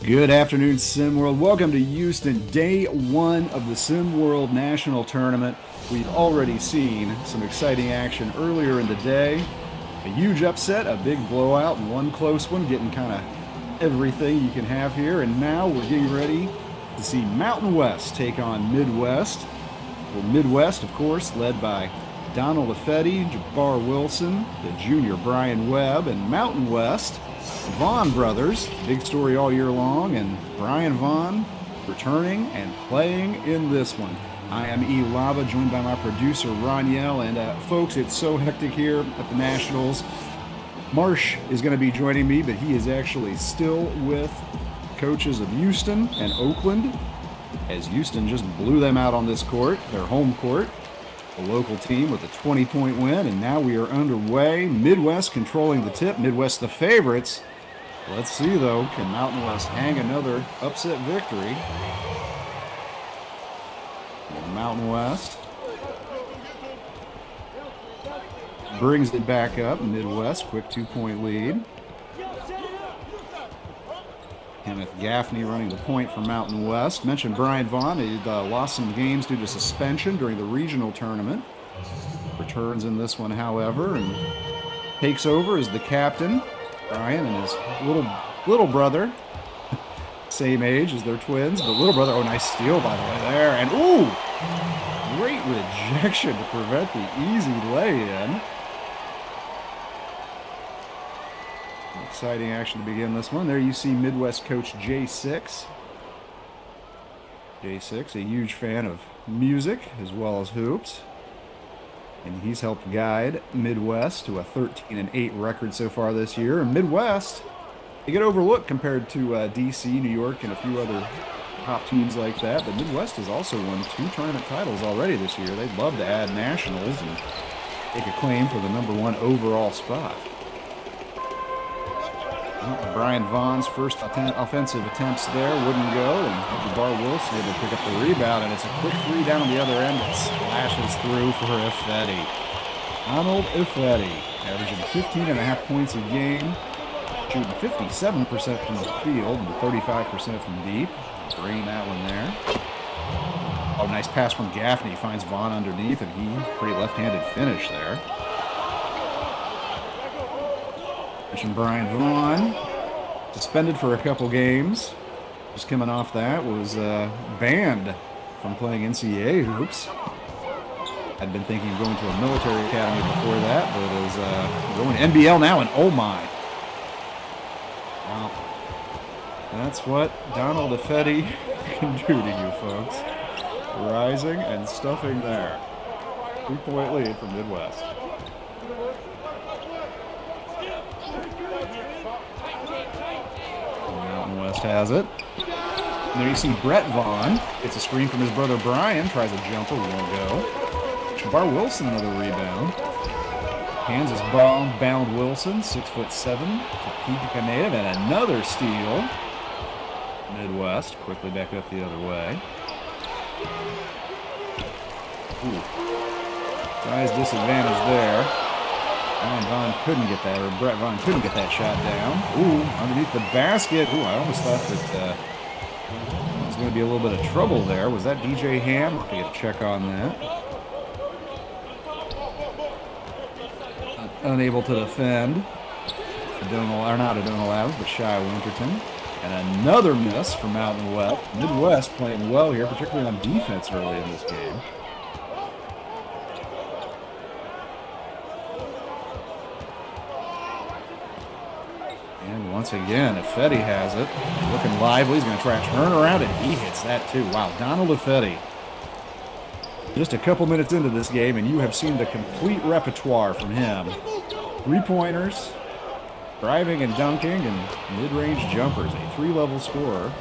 Good afternoon, Sim World. Welcome to Houston, day one of the Sim World National Tournament. We've already seen some exciting action earlier in the day. A huge upset, a big blowout, and one close one, getting kind of everything you can have here. And now we're getting ready to see Mountain West take on Midwest. Well, Midwest, of course, led by Donald Affetti, Jabbar Wilson, the junior Brian Webb, and Mountain West, Vaughn brothers. Big story all year long, and Brian Vaughn returning and playing in this one. I am E. Lava, joined by my producer, Roniel, and folks, it's so hectic here at the Nationals. Marsh is going to be joining me, but he is actually still with coaches of Houston and Oakland, as Houston just blew them out on this court, their home court. A local team with a 20-point win, and now we are underway. Midwest controlling the tip. Midwest the favorites. Let's see, though, can Mountain West hang another upset victory? Mountain West brings it back up. Midwest, quick 2-point lead. Kenneth Gaffney running the point for Mountain West. Mentioned Brian Vaughn. He lost some games due to suspension during the regional tournament. Returns in this one, however, and takes over as the captain. Brian and his little brother. Same age as their twins, but little brother. Oh, nice steal, by the way, there. And, ooh, great rejection to prevent the easy lay-in. Exciting action to begin this one. There you see Midwest coach J6. J6, a huge fan of music as well as hoops. And he's helped guide Midwest to a 13-8 record so far this year. And Midwest, they get overlooked compared to DC, New York, and a few other top teams like that. But Midwest has also won 2 tournament titles already this year. They'd love to add nationals and take a claim for the #1 overall spot. Brian Vaughn's first offensive attempts there wouldn't go, and Jabbar Wilson able to pick up the rebound, and it's a quick three down on the other end that splashes through for Affetti. Donald Affetti, averaging 15.5 points a game, shooting 57% from the field and 35% from deep. Bringing that one there. Oh, nice pass from Gaffney. Finds Vaughn underneath, and he pretty left-handed finish there. Mentioned Brian Vaughn, suspended for a couple games. Just coming off that, was banned from playing NCAA hoops. I'd been thinking of going to a military academy before that, but is going to NBL now, and oh my. Wow. That's what Donald Affetti can do to you folks. Rising and stuffing there. 3-point lead for Midwest. Mountain West has it. And there you see Brett Vaughn. Gets a screen from his brother Brian. Tries a jumper, won't go. Jabbar Wilson, another rebound. Hands his ball, bound Wilson, 6'7", Topeka native, and another steal. Midwest quickly back up the other way. Ooh. Size disadvantage there. Vaughn couldn't get that, or Brett Vaughn couldn't get that shot down. Ooh, underneath the basket. Ooh, I almost thought that there was going to be a little bit of trouble there. Was that DJ Ham? I'll have to get a check on that. Unable to defend. Not Adonal Adams, but Shai Winterton. And another miss from Mountain West. Midwest playing well here, particularly on defense early in this game. And once again, Affetti has it. Looking lively. He's going to try a turnaround, and he hits that too. Wow, Donald Affetti. Just a couple minutes into this game, and you have seen the complete repertoire from him. 3-pointers, driving and dunking, and mid-range jumpers. A 3-level scorer.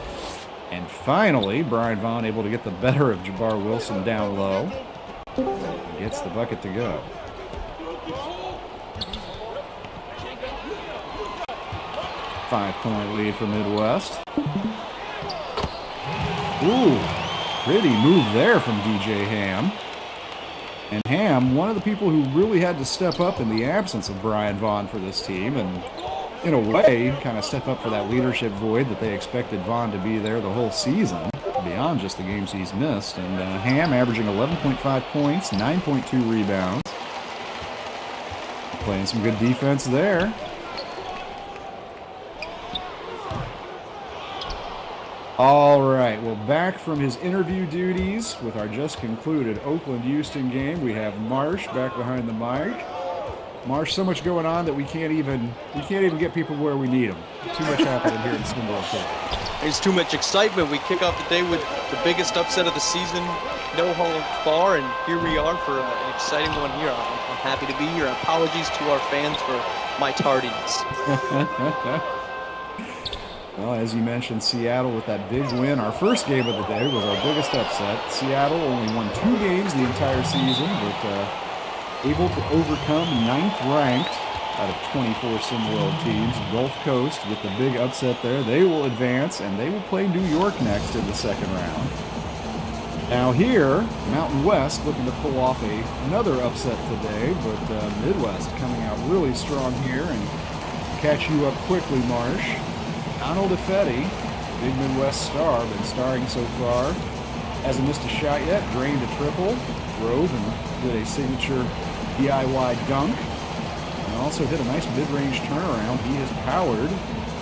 And finally, Brian Vaughn able to get the better of Jabbar Wilson down low. Gets the bucket to go. Five-point lead for Midwest. Ooh, pretty move there from DJ Ham. And Ham, one of the people who really had to step up in the absence of Brian Vaughn for this team, and in a way, kind of step up for that leadership void that they expected Vaughn to be there the whole season, beyond just the games he's missed. And Ham averaging 11.5 points, 9.2 rebounds. Playing some good defense there. All right, well, back from his interview duties with our just concluded Oakland-Houston game, we have Marsh back behind the mic. Marsh, so much going on that we can't even get people where we need them. Too much happening here in Stonewall County. There's too much excitement. We kick off the day with the biggest upset of the season, no holds barred, and here we are for an exciting one here. I'm happy to be here. Apologies to our fans for my tardiness. Well, as you mentioned, Seattle with that big win. Our first game of the day was our biggest upset. Seattle only won 2 games the entire season, but able to overcome 9th ranked out of 24 SimWorld teams. Gulf Coast with the big upset there. They will advance, and they will play New York next in the second round. Now here, Mountain West looking to pull off another upset today, but Midwest coming out really strong here and catch you up quickly, Marsh. Donald Effetti, big Midwest star, been starring so far. Hasn't missed a shot yet, drained a triple, drove and did a signature DIY dunk, and also hit a nice mid-range turnaround. He has powered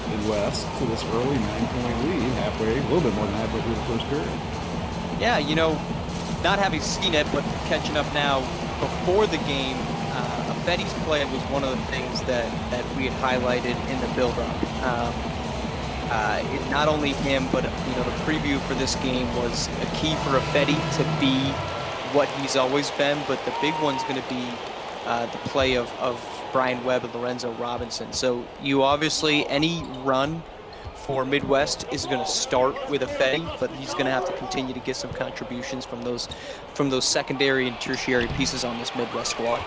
Midwest to this early 9-point lead, halfway, a little bit more than halfway through the first period. Yeah, you know, not having seen it, but catching up now, before the game, Effetti's play was one of the things that we had highlighted in the build-up. Not only him, but you know, the preview for this game was a key for Effetti to be what he's always been, but the big one's going to be the play of Brian Webb and Lorenzo Robinson. So you obviously, any run for Midwest is going to start with Effetti, but he's going to have to continue to get some contributions from those secondary and tertiary pieces on this Midwest squad.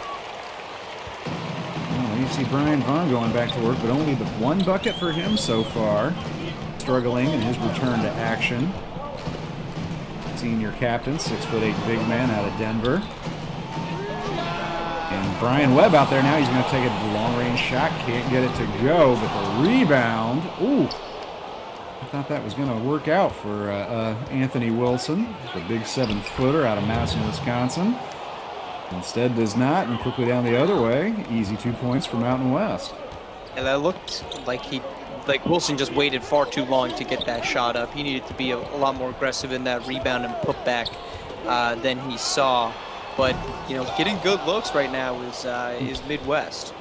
You see Brian Vaughn going back to work, but only the 1 bucket for him so far. Struggling in his return to action. Senior captain, 6'8" big man out of Denver. And Brian Webb out there now. He's going to take a long-range shot. Can't get it to go, but the rebound. Ooh. I thought that was going to work out for Anthony Wilson, the big 7-footer out of Madison, Wisconsin. Instead does not, and quickly down the other way. Easy 2 points for Mountain West. And that looked like Wilson just waited far too long to get that shot up. He needed to be a lot more aggressive in that rebound and put back than he saw. But you know, getting good looks right now is Midwest.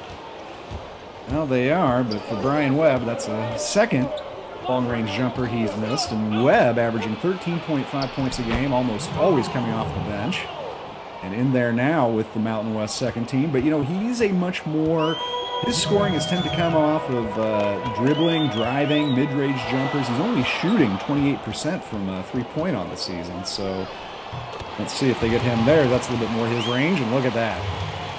Well, they are, but for Brian Webb, that's a second long-range jumper he's missed, and Webb averaging 13.5 points a game, almost always coming off the bench. And in there now with the Mountain West second team. But, you know, he's a much more, his scoring has tended to come off of dribbling, driving, mid-range jumpers. He's only shooting 28% from three-point on the season. So let's see if they get him there. That's a little bit more his range. And look at that.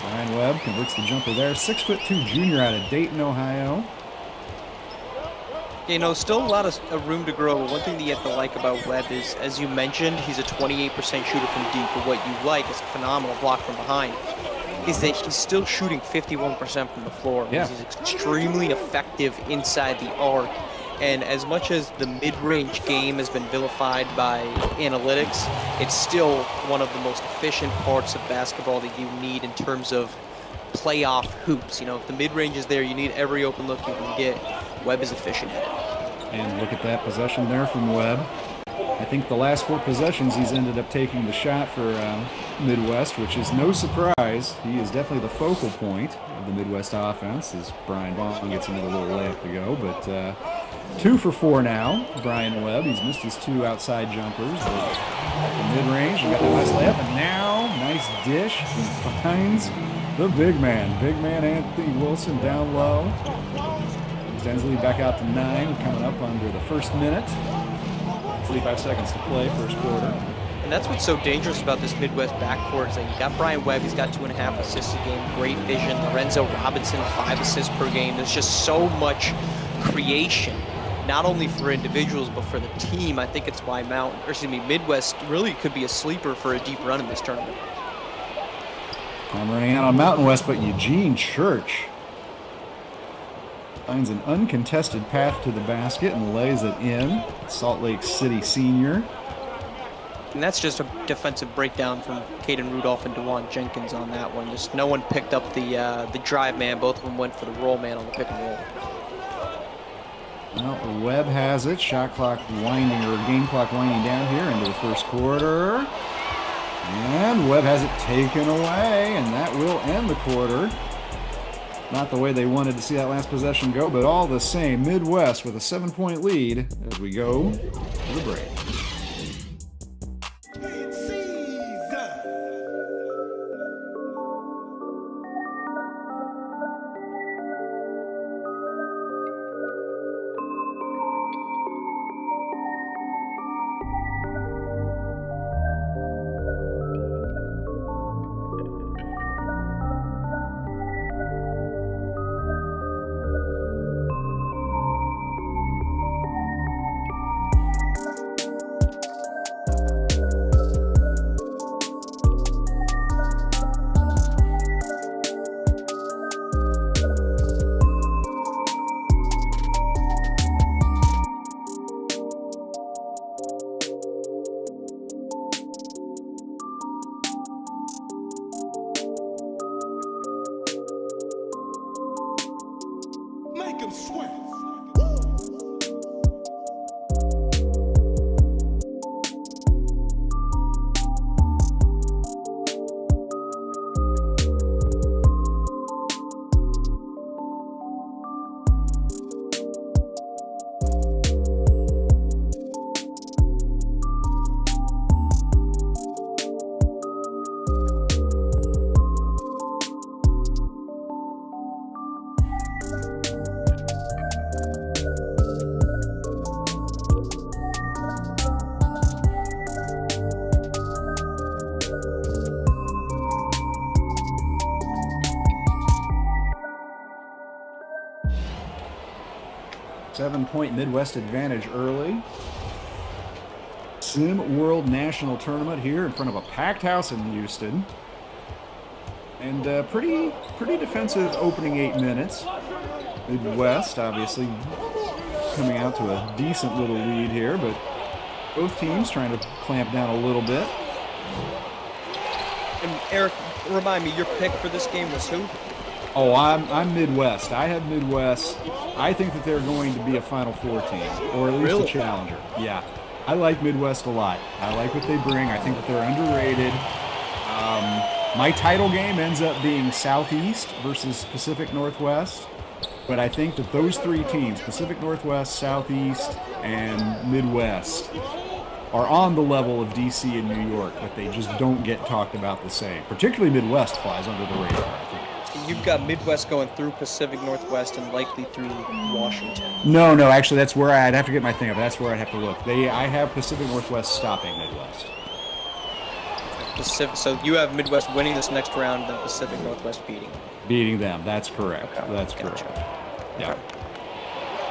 Brian Webb converts the jumper there. 6'2" junior out of Dayton, Ohio. You know, still a lot of room to grow. One thing that you have to like about Webb is, as you mentioned, he's a 28% shooter from deep. But what you like is a phenomenal block from behind. Is that he's still shooting 51% from the floor. Yeah. He's extremely effective inside the arc. And as much as the mid-range game has been vilified by analytics, it's still one of the most efficient parts of basketball that you need in terms of playoff hoops. You know, if the mid-range is there, you need every open look you can get. Webb is efficient at it. And look at that possession there from Webb. I think the last 4 possessions he's ended up taking the shot for Midwest, which is no surprise. He is definitely the focal point of the Midwest offense as Brian Vaughn gets another little layup to go. But 2 for 4 now, Brian Webb. He's missed his 2 outside jumpers, but at the mid-range, he got that nice layup. And now, nice dish. He finds the big man Anthony Wilson down low. Extends the lead back out to 9, coming up under the first minute. 45 seconds to play, first quarter. And that's what's so dangerous about this Midwest backcourt is that you got Brian Webb, he's got 2.5 assists a game, great vision. Lorenzo Robinson, 5 assists per game. There's just so much creation, not only for individuals, but for the team. I think it's why Midwest really could be a sleeper for a deep run in this tournament. I'm running out on Mountain West, but Eugene Church Finds an uncontested path to the basket and lays it in. Salt Lake City senior. And that's just a defensive breakdown from Caden Rudolph and DeJuan Jenkins on that one. Just no one picked up the drive man. Both of them went for the roll man on the pick and roll. Well, Webb has it. Shot clock winding, or game clock winding down here into the first quarter. And Webb has it taken away, and that will end the quarter. Not the way they wanted to see that last possession go, but all the same, Midwest with a 7-point lead as we go to the break. Make 'em sweat. 7-point Midwest advantage early. Sim World National Tournament here in front of a packed house in Houston. And pretty defensive opening 8 minutes. Midwest obviously coming out to a decent little lead here, but both teams trying to clamp down a little bit. And Eric, remind me, your pick for this game was who? Oh, I'm Midwest. I have Midwest. I think that they're going to be a Final Four team, or at least Really? a challenger. Yeah, I like Midwest a lot. I like what they bring. I think that they're underrated. My title game ends up being Southeast versus Pacific Northwest, but I think that those three teams, Pacific Northwest, Southeast, and Midwest, are on the level of DC and New York, but they just don't get talked about the same. Particularly Midwest flies under the radar, I think. You've got Midwest going through Pacific Northwest and likely through Washington. No, actually, that's where I'd have to get my thing up. That's where I'd have to look. I have Pacific Northwest stopping Midwest. So you have Midwest winning this next round, then Pacific Northwest Beating them. That's correct. Okay. That's Gotcha. correct. Yep.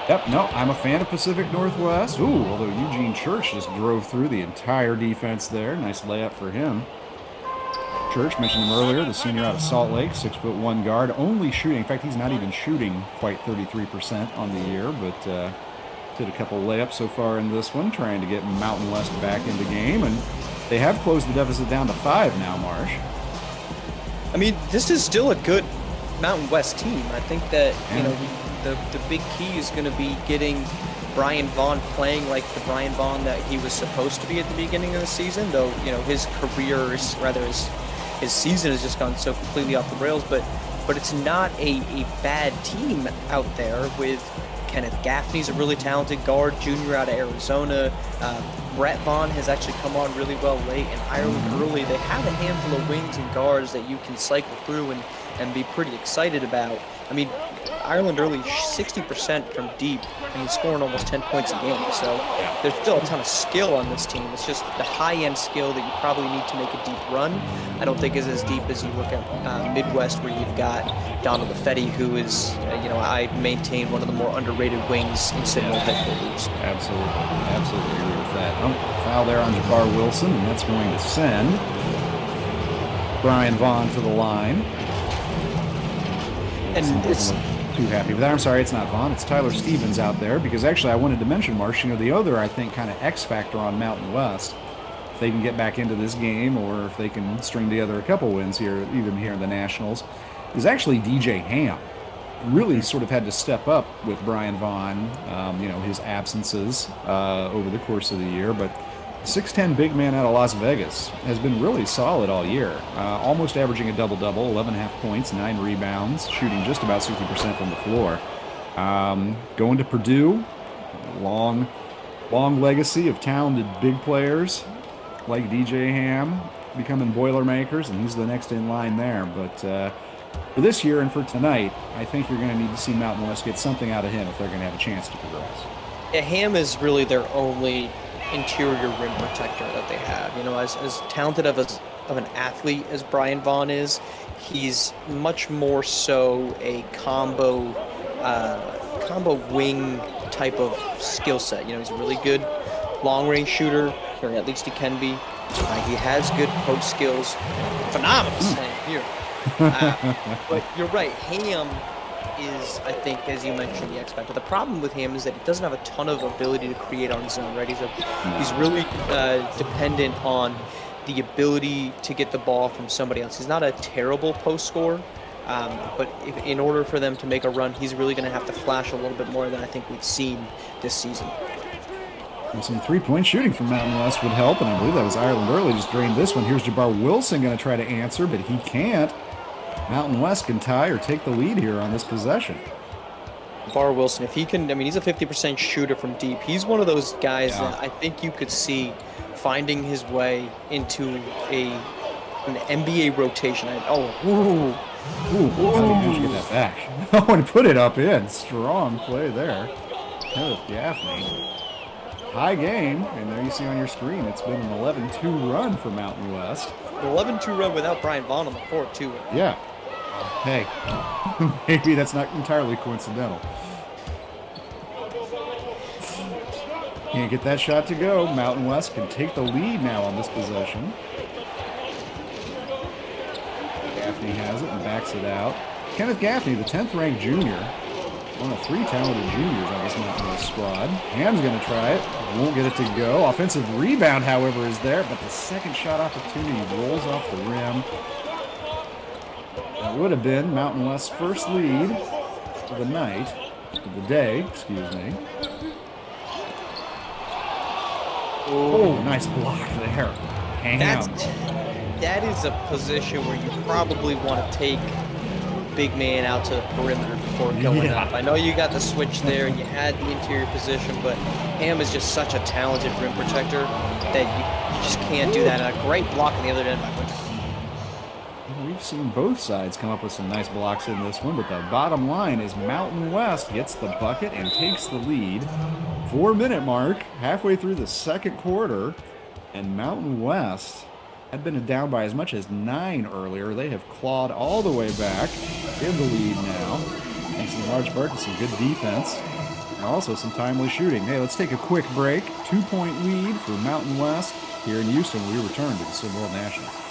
Yep. No, I'm a fan of Pacific Northwest. Ooh, although Eugene Church just drove through the entire defense there. Nice layup for him. Church, mentioned him earlier, the senior out of Salt Lake, 6'1" guard, only shooting. In fact, he's not even shooting quite 33% on the year, but did a couple layups so far in this one, trying to get Mountain West back in the game, and they have closed the deficit down to 5 now, Marsh. I mean, this is still a good Mountain West team. I think that the big key is going to be getting Brian Vaughn playing like the Brian Vaughn that he was supposed to be at the beginning of the season, though his career is his season has just gone so completely off the rails, but it's not a bad team out there with Kenneth Gaffney's a really talented guard, junior out of Arizona. Brett Vaughn has actually come on really well late, and Ireland early. They have a handful of wings and guards that you can cycle through and be pretty excited about. I mean, Ireland early, 60% from deep, and he's scoring almost 10 points a game. So there's still a ton of skill on this team. It's just the high-end skill that you probably need to make a deep run. I don't think is as deep as you look at Midwest, where you've got Donald Buffetti, who is, I maintain one of the more underrated wings in Seminole headquarters. Absolutely agree with that. Oh, foul there on Jabbar Wilson, and that's going to send Brian Vaughn to the line. And too happy with that. I'm sorry, it's not Vaughn. It's Tyler Stevens out there, because actually I wanted to mention, Marsh, the other, I think, kind of X factor on Mountain West, if they can get back into this game or if they can string together a couple wins here, even here in the Nationals, is actually DJ Ham. Really sort of had to step up with Brian Vaughn, his absences over the course of the year, but 6'10" big man out of Las Vegas has been really solid all year, almost averaging a double-double, 11.5 points, 9 rebounds, shooting just about 60% from the floor. Going to Purdue, long legacy of talented big players like DJ Ham becoming Boilermakers, and he's the next in line there. But for this year and for tonight, I think you're going to need to see Mountain West get something out of him if they're going to have a chance to progress. Yeah, Ham is really their only interior rim protector that they have. As talented of an athlete as Brian Vaughn is, he's much more so a combo wing type of skill set. He's a really good long range shooter, or at least he can be. He has good post skills, phenomenal here. But you're right, Ham is, I think, as you mentioned, the X factor. The problem with him is that he doesn't have a ton of ability to create on his own, right? He's really dependent on the ability to get the ball from somebody else. He's not a terrible post scorer, but in order for them to make a run, he's really going to have to flash a little bit more than I think we've seen this season. And some three-point shooting from Mountain West would help, and I believe that was Ireland early, just drained this one. Here's Jabbar Wilson going to try to answer, but he can't. Mountain West can tie or take the lead here on this possession. Jabbar Wilson, if he can, he's a 50% shooter from deep. He's one of those guys that I think you could see finding his way into an NBA rotation. How did you get that back? Oh, and put it up in. Strong play there. Kenneth Gaffney. High game, and there you see on your screen, it's been an 11-2 run for Mountain West. An 11-2 run without Brian Vaughn on the court, too. Yeah. Hey, maybe that's not entirely coincidental. Can't get that shot to go. Mountain West can take the lead now on this possession. Gaffney has it and backs it out. Kenneth Gaffney, the 10th-ranked junior, one of 3 talented juniors on this Mountain West squad. Ham's going to try it. Won't get it to go. Offensive rebound, however, is there, but the second shot opportunity rolls off the rim. That would have been Mountain West's first lead of the night, of the day, excuse me. Oh, nice block there. That is a position where you probably want to take big man out to the perimeter before going up. I know you got the switch there and you had the interior position, but Ham is just such a talented rim protector that you just can't do that. And a great block on the other end by Winter. We've seen both sides come up with some nice blocks in this one, but the bottom line is Mountain West gets the bucket and takes the lead. 4-minute mark, halfway through the second quarter, and Mountain West had been down by as much as 9 earlier. They have clawed all the way back in the lead now, thanks in large part to some good defense and also some timely shooting. Hey, let's take a quick break. 2-point lead for Mountain West here in Houston. We return to the Sim World Nationals.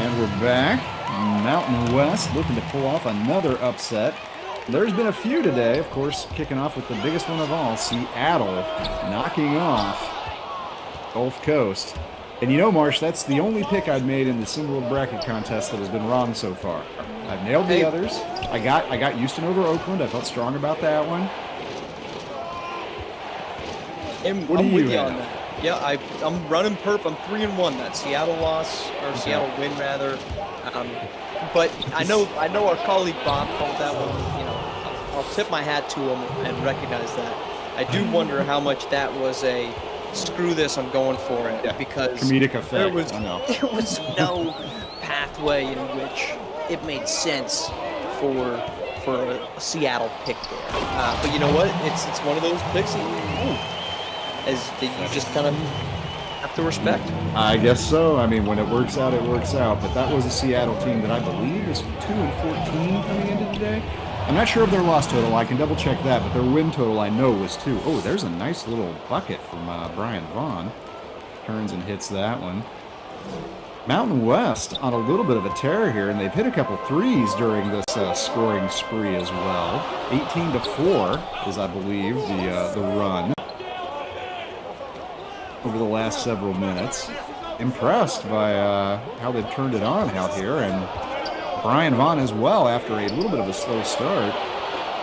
And we're back. Mountain West looking to pull off another upset. There's been a few today, of course, kicking off with the biggest one of all, Seattle knocking off Gulf Coast. And you know, Marsh, that's the only pick I've made in the Simworld Bracket contest that has been wrong so far. I've nailed the others. I got Houston over Oakland. I felt strong about that one. I'm What do you with you have? on that. Yeah, I'm running perp. I'm 3-1. That Seattle loss, or Seattle win rather. But I know our colleague Bob called that one. You know, I'll tip my hat to him and recognize that. I do wonder how much that was a screw this, I'm going for it, because Comedic effect. there was I know. no pathway in which it made sense for a Seattle pick there. But you know what? It's one of those picks that you just kind of have to respect. I guess so. I mean, when it works out, it works out. But that was a Seattle team that I believe is 2-14 coming into today. I'm not sure of their loss total. I can double check that, but their win total I know was 2. Oh, there's a nice little bucket from Brian Vaughn. Turns and hits that one. Mountain West on a little bit of a tear here, and they've hit a couple threes during this scoring spree as well. 18-4 is, I believe, the run over the last several minutes. Impressed by how they've turned it on out here, and Brian Vaughn as well after a little bit of a slow start.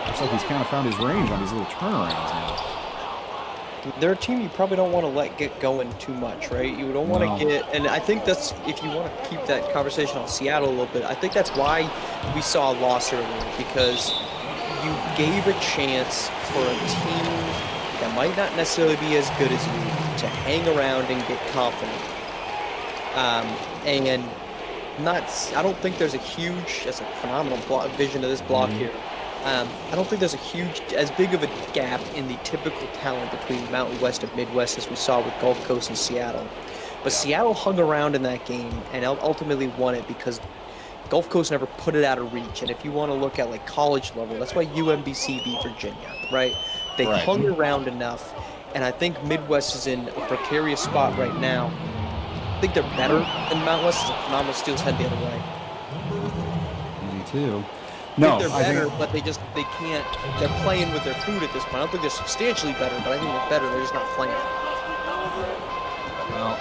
Looks like he's kind of found his range on these little turnarounds now. They're a team you probably don't want to let get going too much, right? You don't want to get, and I think that's, if you want to keep that conversation on Seattle a little bit, I think that's why we saw a loss earlier, because you gave a chance for a team that might not necessarily be as good as you to hang around and get confident. And I don't think there's a huge, that's a phenomenal vision of this block here. I don't think there's as big of a gap in the typical talent between Mountain West and Midwest as we saw with Gulf Coast and Seattle. But Seattle hung around in that game and ultimately won it because Gulf Coast never put it out of reach. And if you want to look at like college level, that's why UMBC beat Virginia, right? They hung around enough, and I think Midwest is in a precarious spot right now. I think they're better than Mountain West. It's a phenomenal steals head the other way. Me too. No, they're better, but they can't. They're playing with their food at this point. I don't think they're substantially better, but I think they're better. They're just not playing. Well,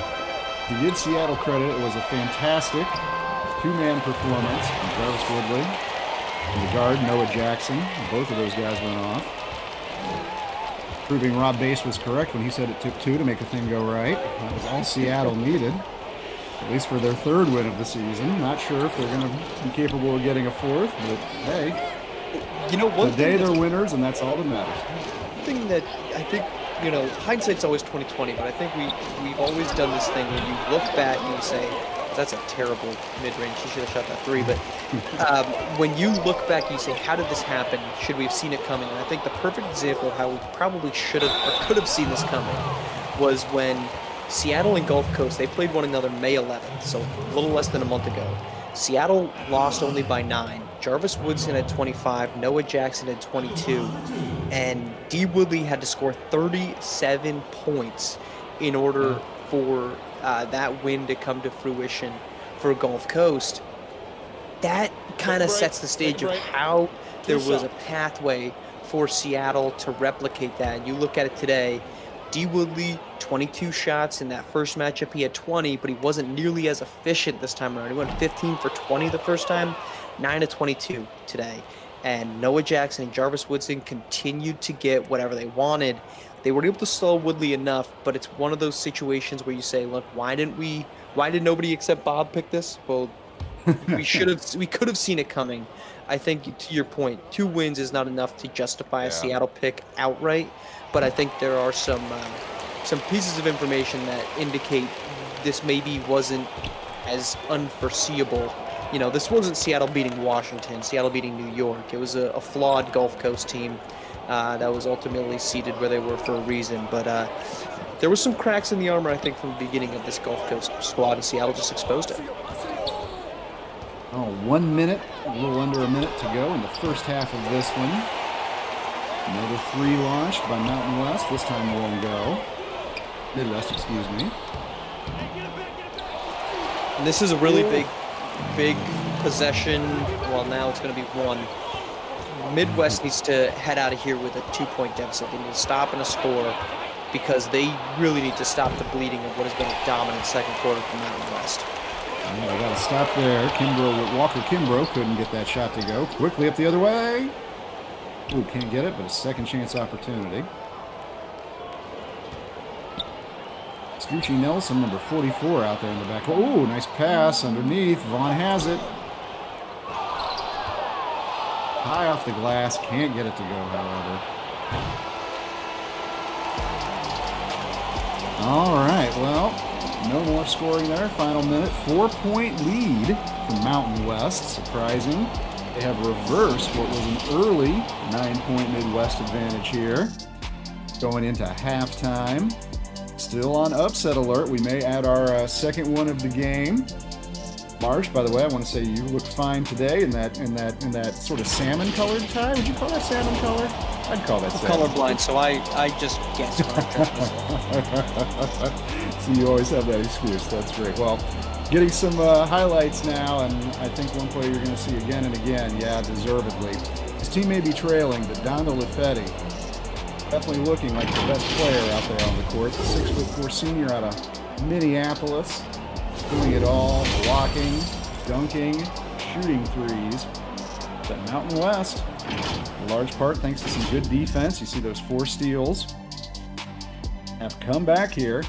to give Seattle credit, it was a fantastic two-man performance from Travis Woodley. In the guard, Noah Jackson. Both of those guys went off. Proving Rob Bass was correct when he said it took 2 to make the thing go right. That was all Seattle needed, at least for their 3rd win of the season. Not sure if they're going to be capable of getting a 4th, but hey, you know what? Today they're winners, and that's all that matters. One thing that I think, you know, hindsight's always 20/20, but I think we've always done this thing where you look back and you say, that's a terrible mid-range. He should have shot that 3. But when you look back, you say, how did this happen? Should we have seen it coming? And I think the perfect example of how we probably should have or could have seen this coming was when Seattle and Gulf Coast, they played one another May 11th, so a little less than a month ago. Seattle lost only by 9. Jarvis Woodson had 25, Noah Jackson had 22, and D. Woodley had to score 37 points in order for that win to come to fruition for Gulf Coast. That kind of sets the stage of how there was a pathway for Seattle to replicate that. And you look at it today, D. Woodley, 22 shots in that first matchup. He had 20, but he wasn't nearly as efficient this time around. He went 15 for 20 the first time, 9 of 22 today. And Noah Jackson and Jarvis Woodson continued to get whatever they wanted. They were able to slow Woodley enough, but it's one of those situations where you say, look, why did nobody except Bob pick this? Well, we could have seen it coming. I think, to your point, 2 wins is not enough to justify a Seattle pick outright, but I think there are some pieces of information that indicate this maybe wasn't as unforeseeable. You know, this wasn't Seattle beating Washington, Seattle beating New York. It was a flawed Gulf Coast team that was ultimately seated where they were for a reason. But there was some cracks in the armor, I think, from the beginning of this Gulf Coast squad, and Seattle just exposed it. Oh, 1 minute, a little under a minute to go in the first half of this one. Another 3 launched by Mountain West. This time won't go. Midwest, excuse me. And this is a really big big possession. Well, now it's going to be one. Midwest needs to head out of here with a 2-point deficit. They need to stop and a score because they really need to stop the bleeding of what has been a dominant second quarter from Mountain West. Yeah, they got to stop there. Walker Kimbrough couldn't get that shot to go. Quickly up the other way. Ooh, can't get it, but a second chance opportunity. Scoochie Nelson, number 44, out there in the back. Ooh, nice pass underneath. Vaughn has it. High off the glass. Can't get it to go, however. All right, well, no more scoring there. Final minute. 4-point lead from Mountain West. Surprising. They have reversed what was an early 9-point Midwest advantage here. Going into halftime. Still on upset alert. We may add our second one of the game. Marsh, by the way, I want to say you look fine today in that sort of salmon-colored tie. Would you call that salmon color? I'd call that salmon. Colorblind, so I just guess when I dress myself. So you always have that excuse. That's great. Well, getting some highlights now, and I think one player you're going to see again and again, yeah, deservedly. His team may be trailing, but Donald Lefetti definitely looking like the best player out there on the court. The 6'4" senior out of Minneapolis, doing it all, blocking, dunking, shooting threes. But Mountain West, in large part thanks to some good defense. You see those 4 steals. Have come back here.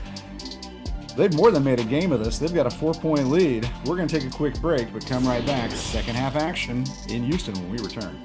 They've more than made a game of this. They've got a 4-point lead. We're going to take a quick break, but come right back. Second half action in Houston when we return.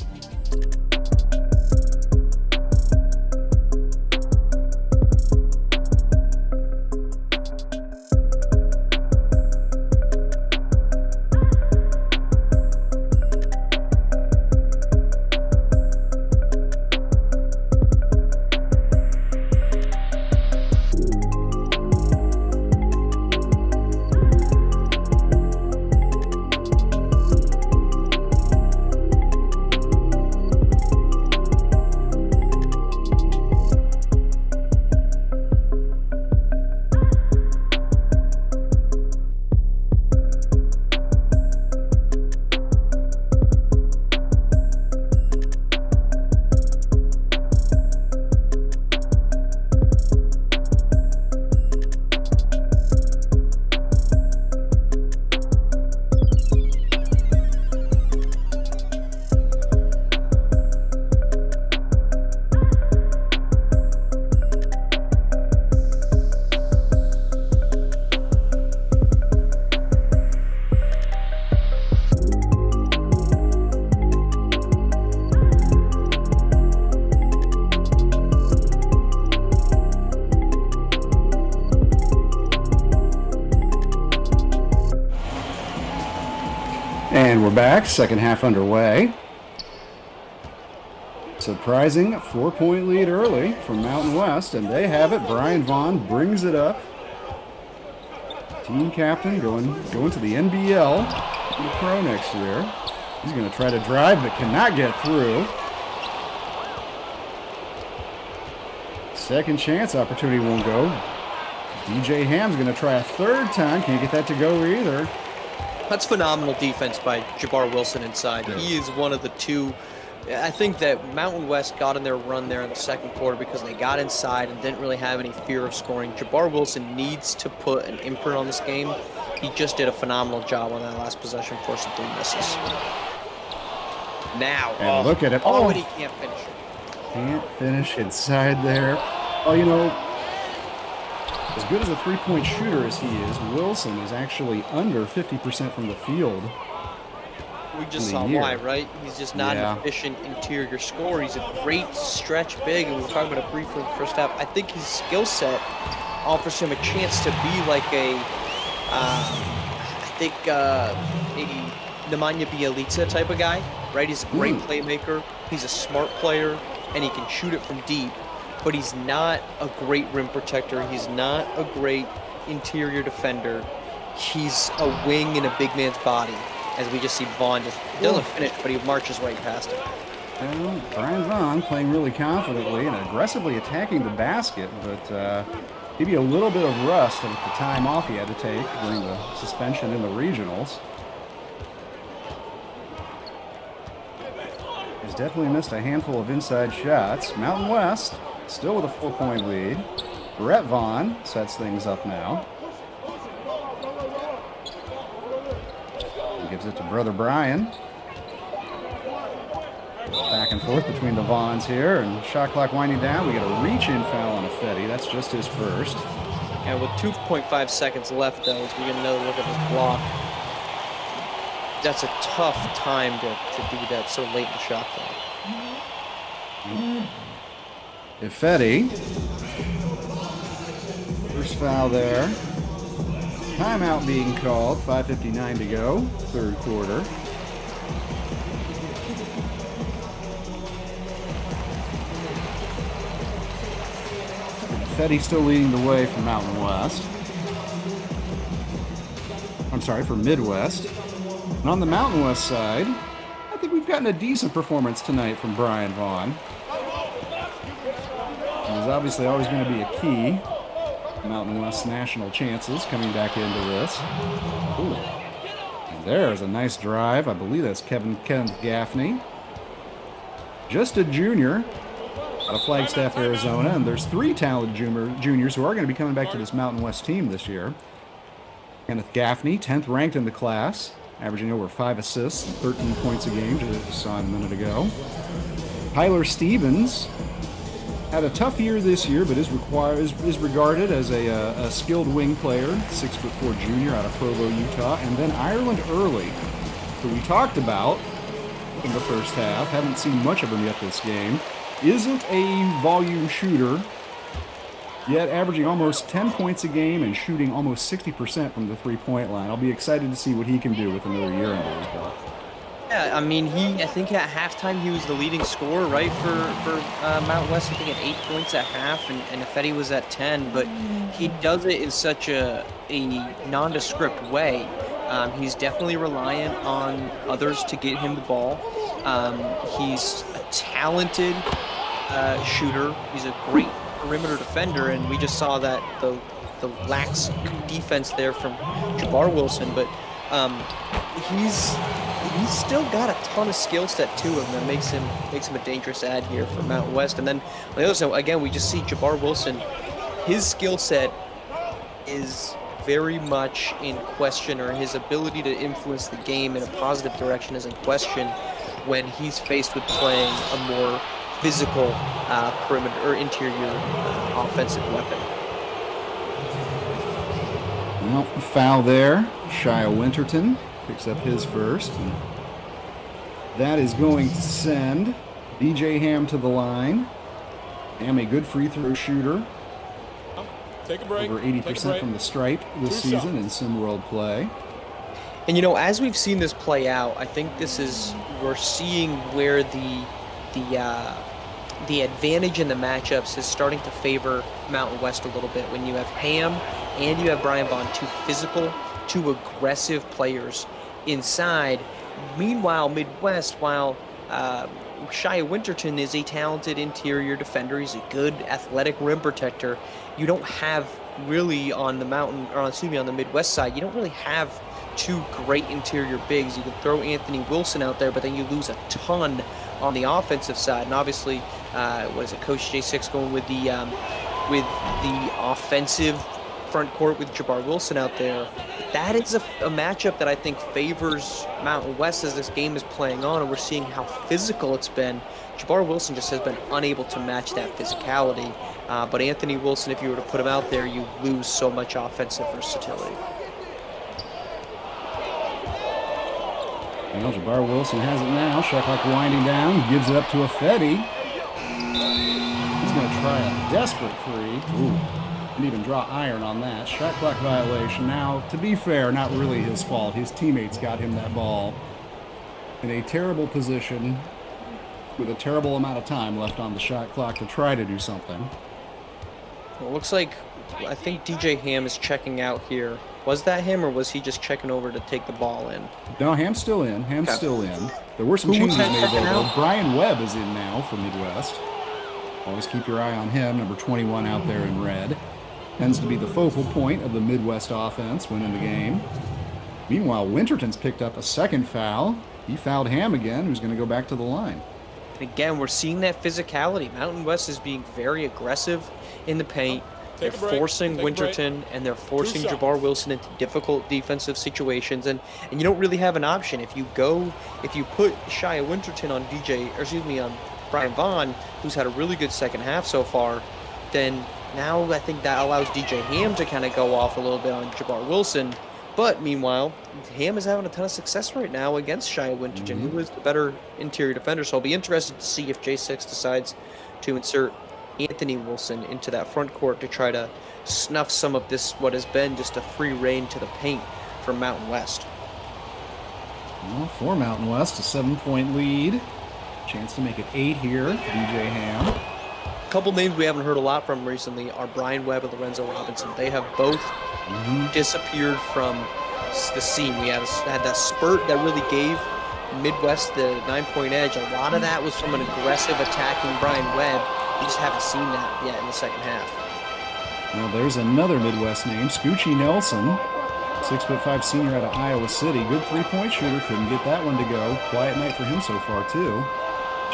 And we're back, second half underway. Surprising 4-point lead early from Mountain West, and they have it. Brian Vaughn brings it up. Team captain going to the NBL, the pro next year. He's going to try to drive, but cannot get through. Second chance opportunity won't go. DJ Ham's going to try a third time. Can't get that to go either. That's phenomenal defense by Jabbar Wilson inside. Yeah. He is one of the two. I think that Mountain West got in their run there in the second quarter because they got inside and didn't really have any fear of scoring. Jabbar Wilson needs to put an imprint on this game. He just did a phenomenal job on that last possession, forcing 3 misses. Now, and look at it. Oh, and he can't finish it. Can't finish inside there. Oh, you know, as good as a 3-point shooter as he is, Wilson is actually under 50% from the field. We just saw why, right? He's just not an efficient interior scorer. He's a great stretch big, and we were talking about it briefly in the first half. I think his skill set offers him a chance to be like a Nemanja Bjelica type of guy, right? He's a great playmaker. He's a smart player, and he can shoot it from deep. But he's not a great rim protector. He's not a great interior defender. He's a wing in a big man's body, as we just see Vaughn just doesn't finish, but he marches right past him. Well, Brian Vaughn playing really confidently and aggressively attacking the basket, but maybe a little bit of rust with the time off he had to take during the suspension in the regionals. He's definitely missed a handful of inside shots. Mountain West still with a 4-point lead. Brett Vaughn sets things up now. He gives it to brother Brian. Back and forth between the Vaughns here, and shot clock winding down. We get a reach-in foul on Affetti. That's just his first. And with 2.5 seconds left, though, as we get another look at this block, that's a tough time to do that so late in the shot clock. Affetti. First foul there. Timeout being called. 5:59 to go. Third quarter. Affetti still leading the way for Mountain West. I'm sorry, for Midwest. And on the Mountain West side, I think we've gotten a decent performance tonight from Brian Vaughn. He's obviously always going to be a key. Mountain West national chances coming back into this. Ooh. And there's a nice drive. I believe that's Kenneth Gaffney. Just a junior out of Flagstaff, Arizona. And there's 3 talented juniors who are going to be coming back to this Mountain West team this year. Kenneth Gaffney, 10th ranked in the class, averaging over 5 assists and 13 points a game, just saw a minute ago. Tyler Stevens had a tough year this year, but is regarded as a skilled wing player, 6'4" junior out of Provo, Utah. And then Ireland Early, who we talked about in the first half, haven't seen much of him yet this game, isn't a volume shooter, yet averaging almost 10 points a game and shooting almost 60% from the three-point line. I'll be excited to see what he can do with another year under his belt. Yeah, I mean, I think at halftime he was the leading scorer, right, for Mountain West. I think at 8 points at half, and Affetti was at 10. But he does it in such a nondescript way. He's definitely reliant on others to get him the ball. He's a talented shooter. He's a great perimeter defender, and we just saw that the lax defense there from Jabbar Wilson. But he's still got a ton of skill set to him that makes him a dangerous add here for Mountain West. And then on the other side, again, we just see Jabbar Wilson. His skill set is very much in question, or his ability to influence the game in a positive direction is in question when he's faced with playing a more physical perimeter or interior offensive weapon. Well, foul there. Shia Winterton picks up his first. And that is going to send DJ Ham to the line. Ham, a good free throw shooter. Take a break. Over 80% from the stripe this season in SimWorld play. And you know, as we've seen this play out, I think we're seeing where the advantage in the matchups is starting to favor Mountain West a little bit. When you have Ham and you have Brian Vaughn, 2 physical, 2 aggressive players inside. Meanwhile, Midwest, while Shia Winterton is a talented interior defender, he's a good athletic rim protector. You don't have really on the Midwest side, you don't really have 2 great interior bigs. You can throw Anthony Wilson out there, but then you lose a ton on the offensive side. And obviously, Coach J6 going with the offensive front court with Jabbar Wilson out there. That is a matchup that I think favors Mountain West as this game is playing on, and we're seeing how physical it's been. Jabbar Wilson just has been unable to match that physicality. But Anthony Wilson, if you were to put him out there, you lose so much offensive versatility. Well, Jabbar Wilson has it now. Shot clock winding down. Gives it up to Affetti. He's going to try a desperate three. Ooh. Didn't even draw iron on that. Shot clock violation. Now, to be fair, not really his fault. His teammates got him that ball in a terrible position with a terrible amount of time left on the shot clock to try to do something. Well, it looks like, I think DJ Ham is checking out here. Was that him, or was he just checking over to take the ball in? No, Ham's still in. Ham's still in. There were some changes made, though. Brian Webb is in now for Midwest. Always keep your eye on him, number 21 out there in red. Tends to be the focal point of the Midwest offense winning the game. Meanwhile, Winterton's picked up a second foul. He fouled Ham again, who's going to go back to the line. And again, we're seeing that physicality. Mountain West is being very aggressive in the paint. They're forcing Winterton and they're forcing Jabbar Wilson into difficult defensive situations, and you don't really have an option if you put Shia Winterton on on Brian Vaughn, who's had a really good second half so far. Then now I think that allows DJ Ham to kind of go off a little bit on Jabbar Wilson. But meanwhile, Ham is having a ton of success right now against Shia Winterton, who is the better interior defender. So I'll be interested to see if J6 decides to insert Anthony Wilson into that front court to try to snuff some of this, what has been just a free reign to the paint from Mountain West. Well, for Mountain West, a 7-point lead. Chance to make it 8 here, DJ Ham. A couple names we haven't heard a lot from recently are Brian Webb and Lorenzo Robinson. They have both disappeared from the scene. We had that spurt that really gave Midwest the 9-point edge. A lot of that was from an aggressive attacking Brian Webb. We just haven't seen that yet in the second half. Well, there's another Midwest name, Scoochie Nelson, 6'5" senior out of Iowa City. Good 3-point shooter, couldn't get that one to go. Quiet night for him so far, too.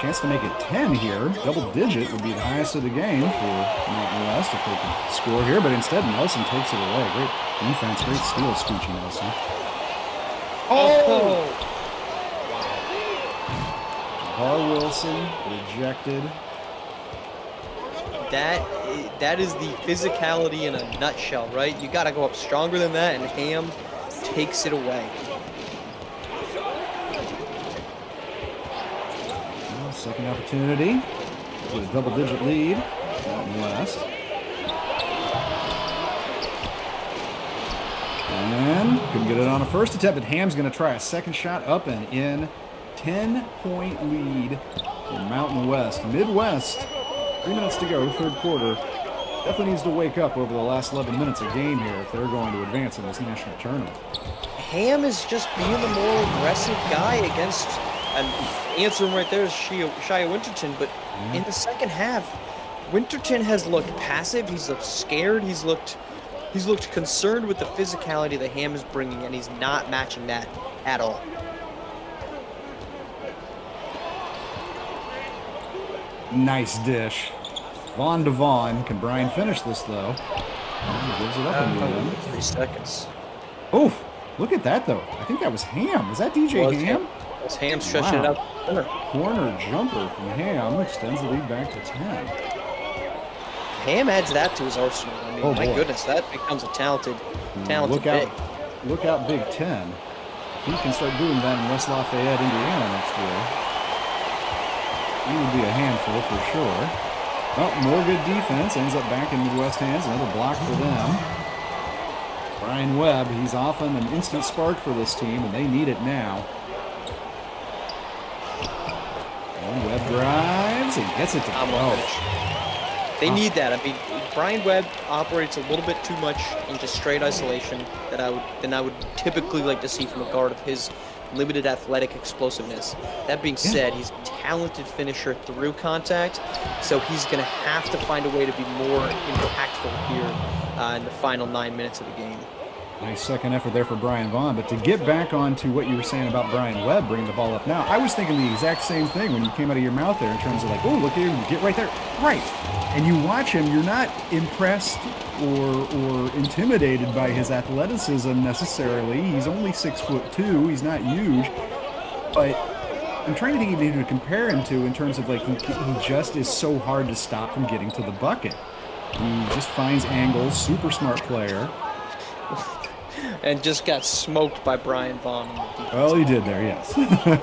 Chance to make it 10 here. Double digit would be the highest of the game for Mountain West if they could score here, but instead Nelson takes it away. Great defense, great steal, Scoochie Nelson. Oh! Jabbar Wilson rejected. That is the physicality in a nutshell, right? You got to go up stronger than that, and Ham takes it away. Well, second opportunity with a double-digit lead, Mountain West. And couldn't get it on a first attempt, but Ham's going to try a second shot up and in. 10-point lead for Mountain West. Midwest, 3 minutes to go, third quarter. Definitely needs to wake up over the last 11 minutes of game here if they're going to advance in this national tournament. Ham is just being the more aggressive guy against, and answering right there is Shia Winterton, but in the second half, Winterton has looked passive, he's looked scared, he's looked concerned with the physicality that Ham is bringing, and he's not matching that at all. Nice dish. Vaughn to Vaughn. Can Brian finish this, though? He gives it up in the end. 3 seconds. Oh, look at that, though. I think that was Ham. Was that DJ Ham? It's Ham stretching it out. Corner jumper from Ham extends the lead back to 10. Ham adds that to his arsenal. I mean, my goodness, that becomes a talented big. Look out, Big Ten. If he can start doing that in West Lafayette, Indiana next year, he would be a handful for sure. Well, more good defense. Ends up back in Midwest hands. Another block for them. Brian Webb, he's often an instant spark for this team, and they need it now. And Webb drives and gets it to go. They need that. I mean, Brian Webb operates a little bit too much in just straight isolation than I would typically like to see from a guard of his limited athletic explosiveness. That being said, he's a talented finisher through contact, so he's going to have to find a way to be more impactful here in the final 9 minutes of the game. Nice second effort there for Brian Vaughn, but to get back onto what you were saying about Brian Webb bringing the ball up now, I was thinking the exact same thing when you came out of your mouth there in terms of like, oh, look here, get right there. Right. And you watch him, you're not impressed or intimidated by his athleticism necessarily. He's only 6'2", he's not huge, but I'm trying to think even who to compare him to in terms of like he just is so hard to stop from getting to the bucket. He just finds angles, super smart player. And just got smoked by Brian Vaughn. Well, he did there, yes.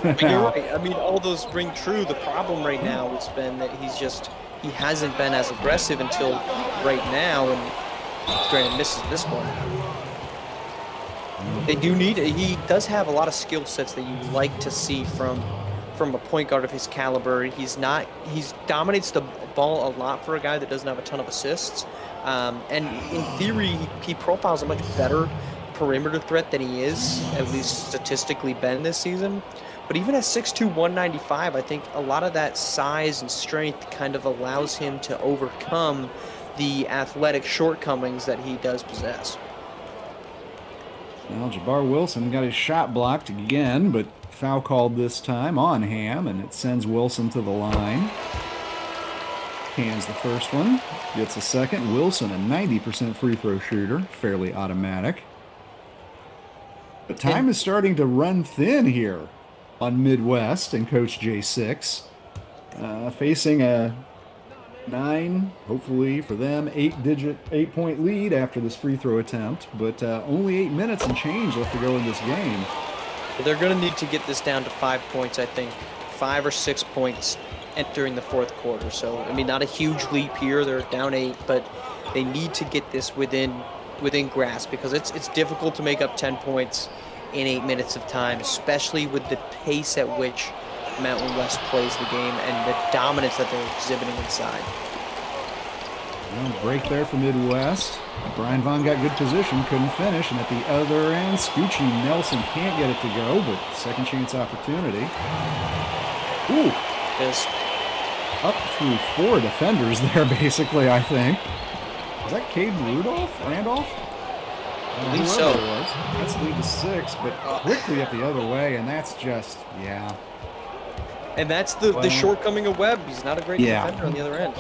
But you're right. I mean, all those ring true. The problem right now has been that he hasn't been as aggressive until right now, and granted misses this one. They do need it. He does have a lot of skill sets that you like to see from a point guard of his caliber. He dominates the ball a lot for a guy that doesn't have a ton of assists. And in theory, he profiles a much better perimeter threat than he is, at least statistically been this season. But even at 6'2", 195, I think a lot of that size and strength kind of allows him to overcome the athletic shortcomings that he does possess. Well, Jabbar Wilson got his shot blocked again, but foul called this time on Ham, and it sends Wilson to the line. Hands the first one, gets a second. Wilson, a 90% free throw shooter, fairly automatic. But time is starting to run thin here on Midwest and Coach J6. Facing a 9, hopefully for them, 8-point lead after this free throw attempt, but only 8 minutes and change left to go in this game. They're going to need to get this down to 5 points, I think. 5 or 6 points entering the fourth quarter. So, I mean, not a huge leap here. They're down 8, but they need to get this within grasp, because it's difficult to make up 10 points in 8 minutes of time, especially with the pace at which Mountain West plays the game and the dominance that they're exhibiting inside. Well, break there for Midwest. Brian Vaughn got good position, couldn't finish, and at the other end, Scoochie Nelson can't get it to go, but second chance opportunity. Ooh, This up through 4 defenders there, basically, I think. Was that Cade Randolph? I believe so. It was. That's lead to 6, but quickly up the other way, and that's just, yeah. And that's the shortcoming of Webb. He's not a great defender on the other end.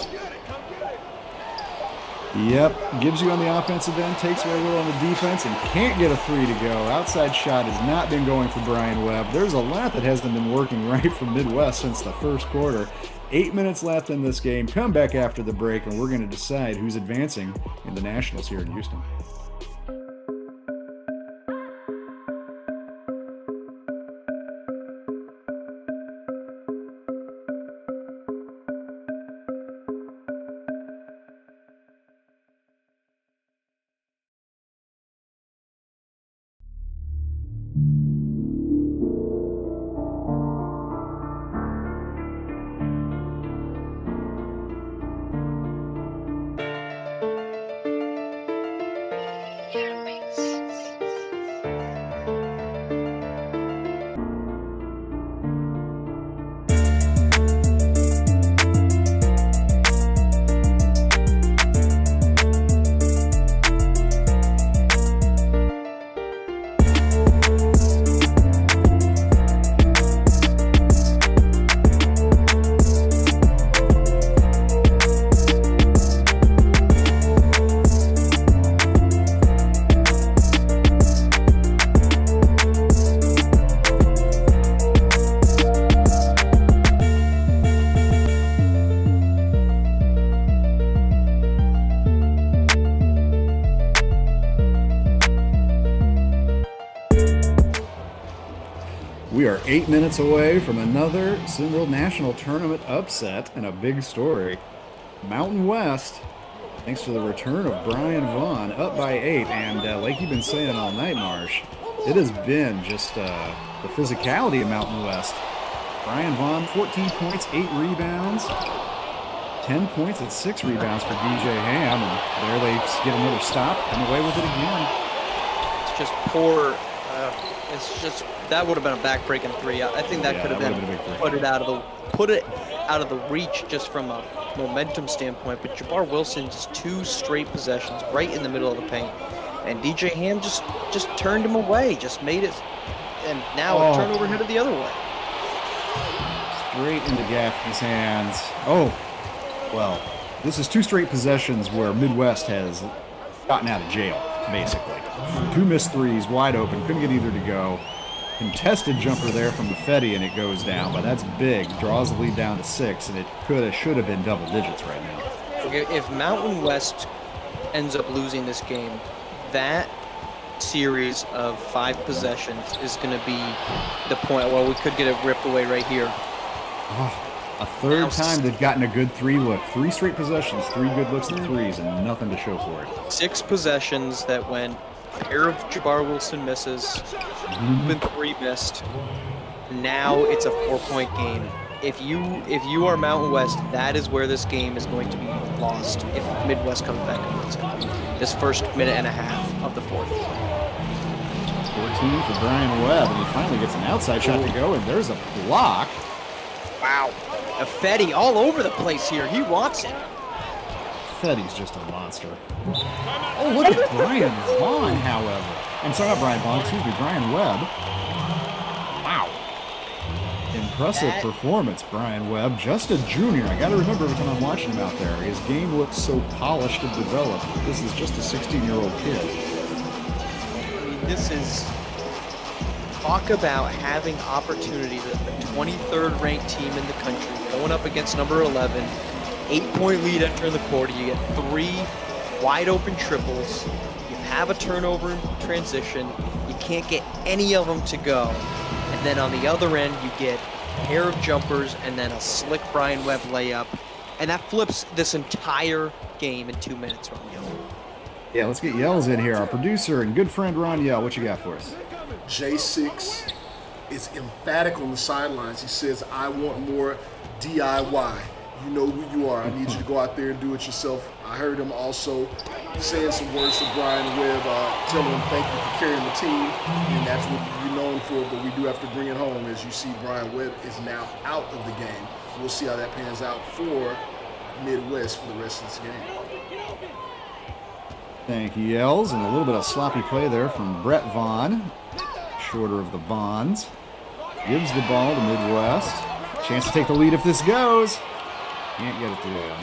Yep, gives you on the offensive end, takes away a little on the defense, and can't get a 3 to go. Outside shot has not been going for Brian Webb. There's a lot that hasn't been working right from Midwest since the first quarter. 8 minutes left in this game. Come back after the break, and we're going to decide who's advancing in the Nationals here in Houston. We are 8 minutes away from another SimWorld National Tournament upset and a big story. Mountain West, thanks to the return of Brian Vaughn, up by 8. And like you've been saying all night, Marsh, it has been just the physicality of Mountain West. Brian Vaughn, 14 points, 8 rebounds, 10 points and 6 rebounds for DJ Ham. And there they get another stop, come away with it again. It's just poor. It's just, that would have been a back-breaking 3. I think that could have been put it out of the reach just from a momentum standpoint. But Jabbar Wilson, just 2 straight possessions right in the middle of the paint, and DJ Ham just turned him away, just made it, and now a turnover headed the other way. Straight into Gaffney's hands. Oh, well, this is 2 straight possessions where Midwest has gotten out of jail, basically. 2 missed threes, wide open, couldn't get either to go. Contested jumper there from Buffetti, and it goes down, but that's big. Draws the lead down to 6, and it should have been double digits right now. If Mountain West ends up losing this game, that series of 5 possessions is going to be the point. Well, we could get it ripped away right here. A third time they've gotten a good 3 look. 3 straight possessions, 3 good looks at threes, and nothing to show for it. 6 possessions that went a pair of Jabbar Wilson misses, even 3 missed. Now it's a 4-point game. If you are Mountain West, that is where this game is going to be lost if Midwest comes back and wins it. This first minute and a half of the fourth. 14 for Brian Webb, and he finally gets an outside shot to go, and there's a block. Wow. Buffetti all over the place here. He wants it. Buffetti's just a monster. Oh, look at Brian Vaughn, however. I'm sorry, not Brian Vaughn, excuse me, Brian Webb. Wow. Impressive performance, Brian Webb. Just a junior. I got to remember every time I'm watching him out there, his game looks so polished and developed. This is just a 16-year-old kid. I mean, this is talk about having opportunity. The 23rd ranked team in the country going up against number 11. 8-point lead entering the quarter. You get 3 wide open triples. You have a turnover in transition. You can't get any of them to go. And then on the other end, you get a pair of jumpers and then a slick Brian Webb layup. And that flips this entire game in 2 minutes, Romeo. Yeah, let's get Yells in here. Our producer and good friend Ron Yell, what you got for us? J6 is emphatic on the sidelines. He says, I want more DIY. You know who you are. I need you to go out there and do it yourself. I heard him also saying some words to Brian Webb, telling him thank you for carrying the team, and that's what you're known for, but we do have to bring it home. As you see, Brian Webb is now out of the game. We'll see how that pans out for Midwest for the rest of this game. Thank you, Yells. And a little bit of sloppy play there from Brett Vaughn, shorter of the Vaughns. Gives the ball to Midwest. Chance to take the lead if this goes. Can't get it to him.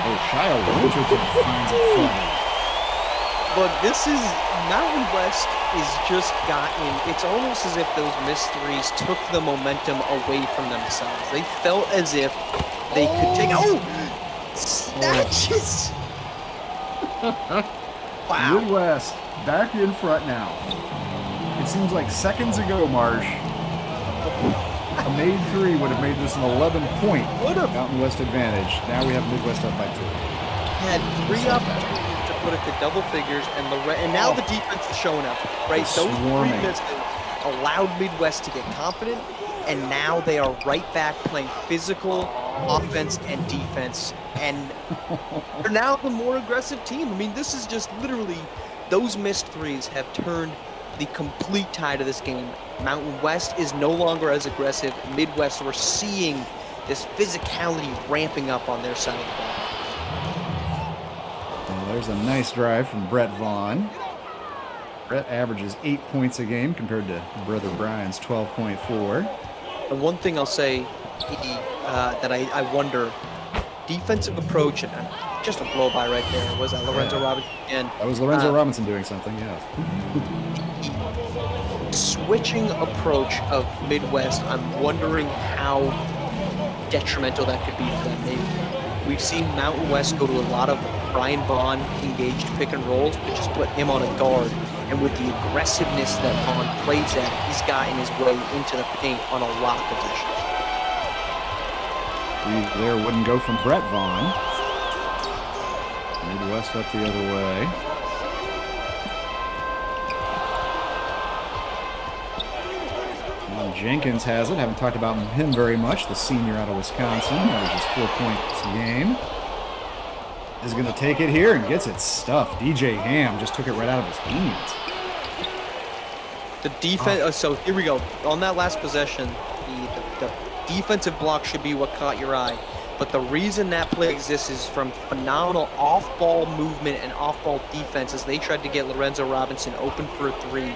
Oh, Shia Winterton finds a foul. Look, this is Mountain West is just gotten. It's almost as if those missed threes took the momentum away from themselves. They felt as if they could take. Oh, snatches! Wow. Midwest back in front now. It seems like seconds ago, Marsh, a made 3 would have made this an 11-point Mountain West advantage. Now we have Midwest up by 2. Had 3 opportunities to put it to double figures, and now the defense is showing up. Right, those 3 minutes allowed Midwest to get confident, and now they are right back playing physical offense and defense, and they're now the more aggressive team. I mean, this is just literally those missed threes have turned the complete tide of this game. Mountain West is no longer as aggressive. Midwest, we're seeing this physicality ramping up on their side of the ball. Well, there's a nice drive from Brett Vaughn. Brett averages 8 points a game compared to brother Brian's 12.4. And one thing I'll say that I wonder, defensive approach, and just a blow-by right there. Was that Lorenzo Robinson again? That was Lorenzo Robinson doing something, yes. Switching approach of Midwest, I'm wondering how detrimental that could be for them. We've seen Mountain West go to a lot of Brian Vaughn engaged pick and rolls, but just put him on a guard. And with the aggressiveness that Vaughn plays at, he's gotten his way into the paint on a lot of possessions. There wouldn't go from Brett Vaughn. Midwest up the other way. Well, Jenkins has it. Haven't talked about him very much. The senior out of Wisconsin. Averages 4 points a game. Is going to take it here and gets it stuffed. DJ Ham just took it right out of his hands. The defense. So here we go. On that last possession, the defensive block should be what caught your eye. But the reason that play exists is from phenomenal off-ball movement and off-ball defense as they tried to get Lorenzo Robinson open for a 3.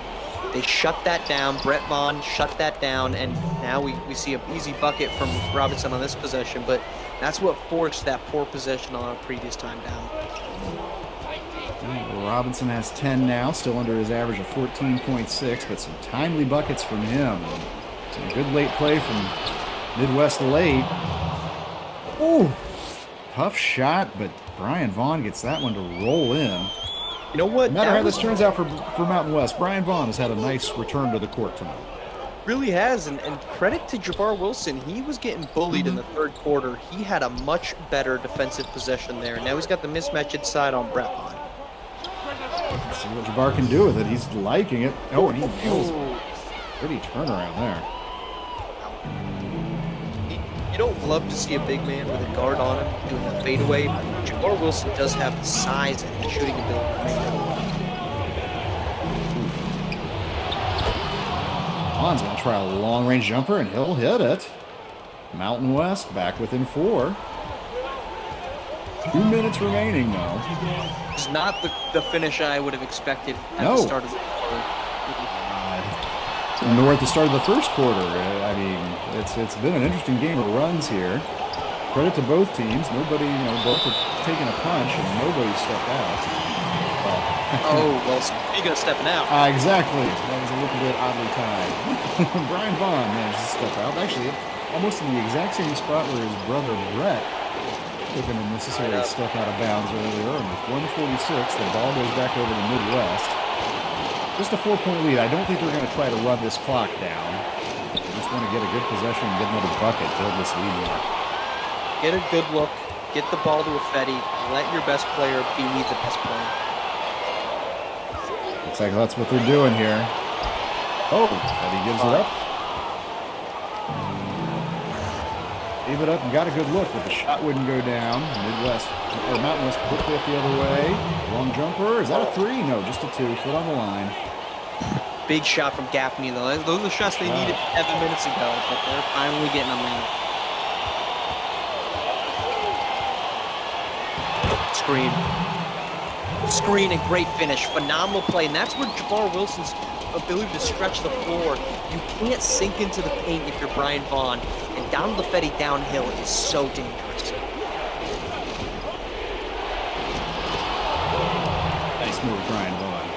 They shut that down. Brett Vaughn shut that down, and now we see an easy bucket from Robinson on this possession. But that's what forced that poor possession on a previous time down. Well, Robinson has 10 now, still under his average of 14.6, but some timely buckets from him. Some good late play from Midwest late. Ooh, tough shot, but Brian Vaughn gets that one to roll in. You know what? No matter how this turns out for Mountain West, Brian Vaughn has had a nice return to the court tonight. Really has, and credit to Jabbar Wilson. He was getting bullied in the third quarter. He had a much better defensive possession there. Now he's got the mismatch inside on Brett Vaughn. Let's see what Jabbar can do with it. He's liking it. Oh, and he nails it. Pretty turnaround there. You don't love to see a big man with a guard on him doing a fadeaway. Jabbar Wilson does have the size and the shooting ability to make that work. Vaughn's going to try a long-range jumper, and he'll hit it. Mountain West back within 4. 2 minutes remaining, though. It's not the finish I would have expected at the start of the quarter. And we're at the start of the first quarter. I mean, it's been an interesting game of runs here. Credit to both teams. Nobody, both have taken a punch and nobody stepped out. Well, speaking of stepping out. Exactly. That was a little bit oddly timed. Brian Vaughn managed to step out. Actually, almost in the exact same spot where his brother Brett took an unnecessary step out of bounds earlier. And with 1:46, the ball goes back over to Midwest. Just a 4-point lead. I don't think they're going to try to run this clock down. They just want to get a good possession and get another bucket, build this lead more. Get a good look. Get the ball to Effetti. Let your best player be the best player. Looks like that's what they're doing here. Oh, Effetti gives it up. Gave it up and got a good look, but the shot wouldn't go down. Mountain West quickly up the other way. Long jumper. Is that a 3? No, just a 2. Foot on the line. Big shot from Gaffney, though. Those are the shots they needed 7 minutes ago, but they're finally getting them now. Screen and great finish. Phenomenal play, and that's where Jabbar Wilson's ability to stretch the floor. You can't sink into the paint if you're Brian Vaughn, and Donald Effetti downhill is so dangerous. Nice move, Brian Vaughn.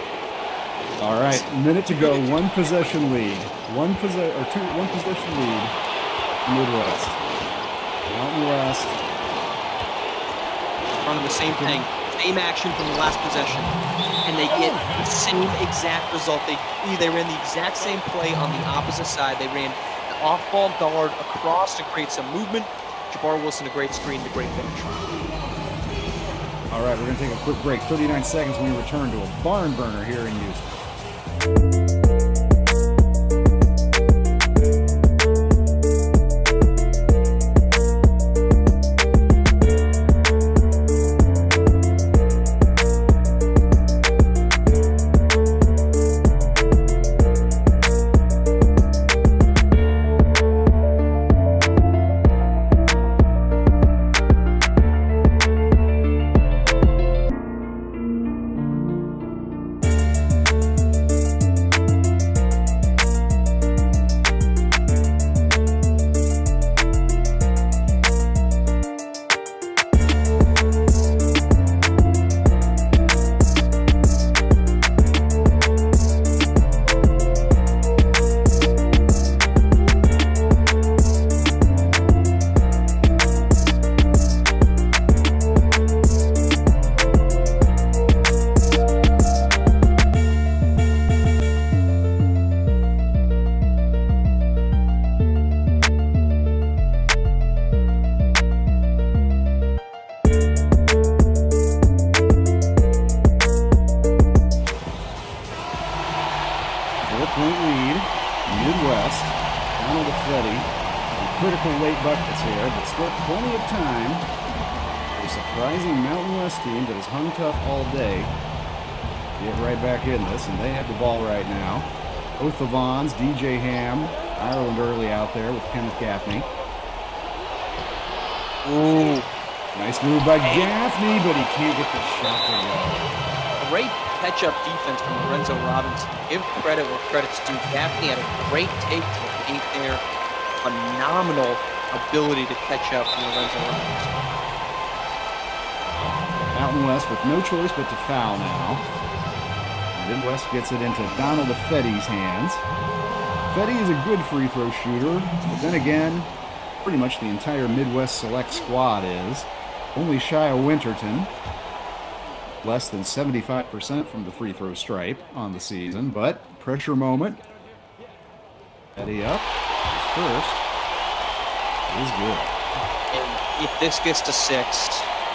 All right, minute to go. One possession lead. One possession lead. Midwest. Mountain West. Running the same thing. Same action from the last possession, and they get the same exact result. They ran the exact same play on the opposite side. They ran an off-ball guard across to create some movement. Jabbar Wilson, a great screen, a great finish. All right, we're going to take a quick break. 39 seconds when we return to a barn burner here in Houston. buckets here, but still plenty of time for a surprising Mountain West team that has hung tough all day. Get right back in this, and they have the ball right now. Both the Vaughns, DJ Ham, Ireland early out there with Kenneth Gaffney. Ooh. Nice move by Gaffney, but he can't get the shot to go. Great catch-up defense from Lorenzo Robinson. Give credit where credit's due. Gaffney had a great take to the paint there. Phenomenal ability to catch up from Lorenzo Robinson. Mountain West with no choice but to foul now. Midwest gets it into Donald Effetti's hands. Effetti is a good free throw shooter, but then again, pretty much the entire Midwest Select squad is. Only shy of Winterton. Less than 75% from the free throw stripe on the season, but pressure moment. Effetti up. His first is good. And if this gets to 6,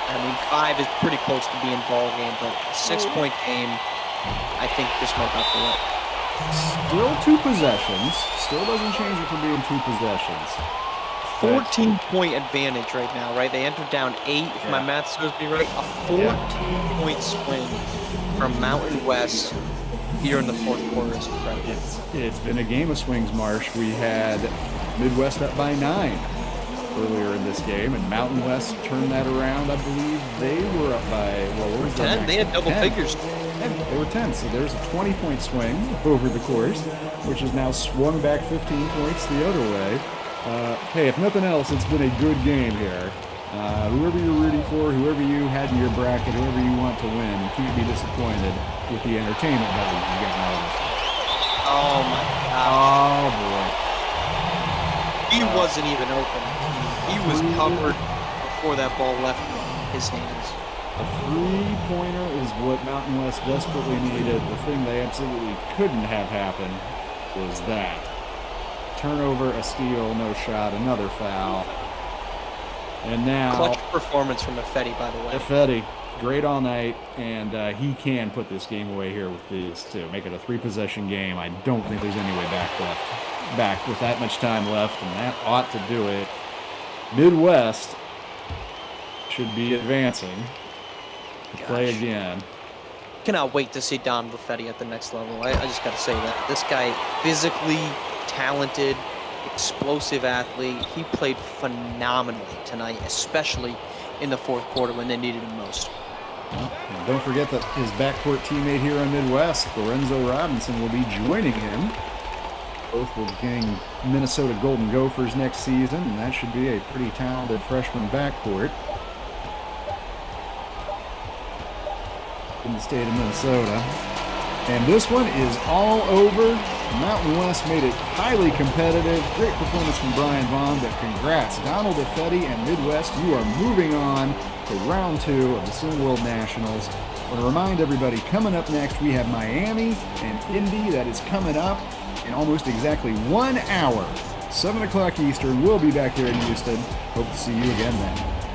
I mean, 5 is pretty close to being ball game, but a 6-point game, I think this might not do it. Still 2 possessions. Still doesn't change it from being 2 possessions. 14-point advantage right now, right? They entered down 8, if my math serves me right. A 14-point swing from Mountain West here in the fourth quarter is incredible. It's been a game of swings, Marsh. We had Midwest up by 9 earlier in this game, and Mountain West turned that around. I believe they were up by, what was that? 10. They had double figures. And they were tense, so there's a 20-point swing over the course, which has now swung back 15 points the other way. Hey, if nothing else, it's been a good game here. Whoever you're rooting for, whoever you had in your bracket, whoever you want to win, can't be disappointed with the entertainment value you got out of this. Oh my God. Oh boy. He wasn't even open. He was covered before that ball left his hands. A three-pointer is what Mountain West desperately needed. The thing they absolutely couldn't have happen was that. Turnover, a steal, no shot, another foul. And now... Clutch performance from Effetti, by the way. Effetti, great all night, and he can put this game away here with these two. Make it a three-possession game. I don't think there's any way back with that much time left, and that ought to do it. Midwest should be advancing. Play again. Cannot wait to see Don Buffetti at the next level. I just got to say that. This guy, physically talented, explosive athlete. He played phenomenally tonight, especially in the fourth quarter when they needed him most. Well, and don't forget that his backcourt teammate here on Midwest, Lorenzo Robinson, will be joining him. Both will be getting Minnesota Golden Gophers next season, and that should be a pretty talented freshman backcourt in the state of Minnesota. And this one is all over. Mountain West made it highly competitive. Great performance from Brian Vaughn, but congrats, Donald Effetti and Midwest. You are moving on to round 2 of the Sim World Nationals. I want to remind everybody, coming up next, we have Miami and Indy. That is coming up in almost exactly 1 hour. 7 o'clock Eastern. We'll be back here in Houston. Hope to see you again then.